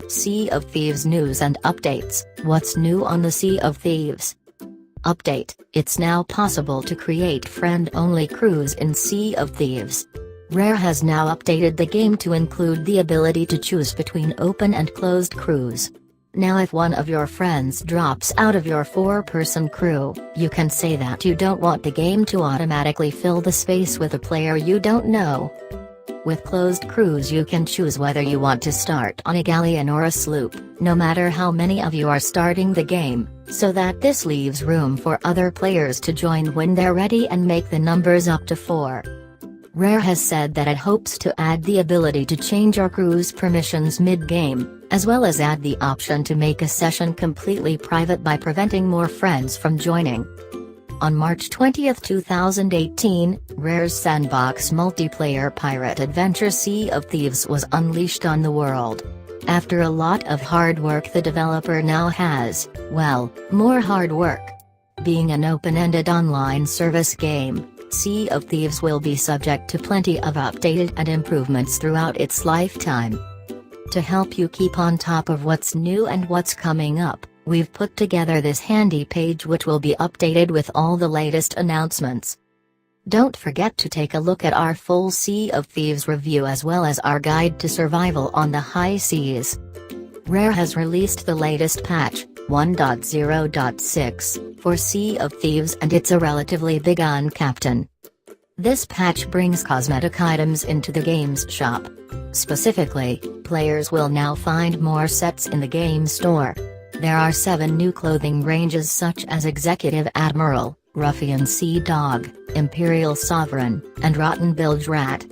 Sea of Thieves news and updates. What's new on the Sea of Thieves? Update: it's now possible to create friend-only crews in Sea of Thieves. Rare has now updated the game to include the ability to choose between open and closed crews. Now if one of your friends drops out of your 4-person crew, you can say that you don't want the game to automatically fill the space with a player you don't know. With closed crews you can choose whether you want to start on a galleon or a sloop, no matter how many of you are starting the game, so that this leaves room for other players to join when they're ready and make the numbers up to 4. Rare has said that it hopes to add the ability to change your crew's permissions mid-game, as well as add the option to make a session completely private by preventing more friends from joining. On March 20, 2018, Rare's sandbox multiplayer pirate adventure Sea of Thieves was unleashed on the world. After a lot of hard work, the developer now has, well, more hard work. Being an open-ended online service game, Sea of Thieves will be subject to plenty of updated and improvements throughout its lifetime. To help you keep on top of what's new and what's coming up, we've put together this handy page which will be updated with all the latest announcements. Don't forget to take a look at our full Sea of Thieves review as well as our guide to survival on the high seas. Rare has released the latest patch, 1.0.6, for Sea of Thieves, and it's a relatively big one, Captain. This patch brings cosmetic items into the game's shop. Specifically, players will now find more sets in the game store. There are 7 new clothing ranges such as Executive Admiral, Ruffian Sea Dog, Imperial Sovereign, and Rotten Bilge Rat.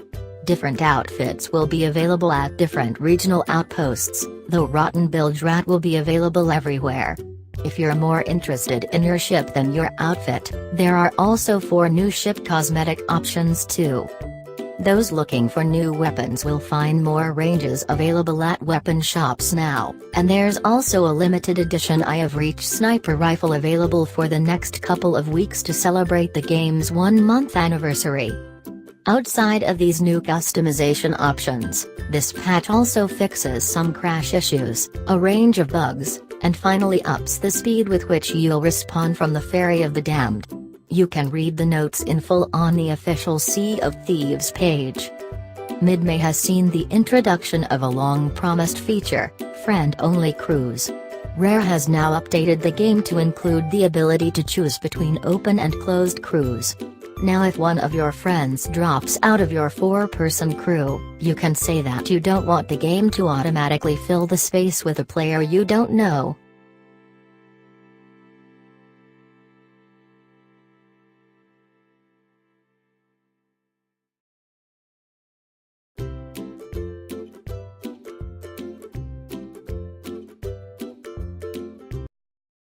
Different outfits will be available at different regional outposts, though Rotten Bilge Rat will be available everywhere. If you're more interested in your ship than your outfit, there are also 4 new ship cosmetic options too. Those looking for new weapons will find more ranges available at weapon shops now, and there's also a limited edition Eye of Reach sniper rifle available for the next couple of weeks to celebrate the game's 1-month anniversary. Outside of these new customization options, this patch also fixes some crash issues, a range of bugs, and finally ups the speed with which you'll respawn from the Ferry of the Damned. You can read the notes in full on the official Sea of Thieves page. Mid-May has seen the introduction of a long-promised feature, friend-only crews. Rare has now updated the game to include the ability to choose between open and closed crews. Now if one of your friends drops out of your 4-person crew, you can say that you don't want the game to automatically fill the space with a player you don't know,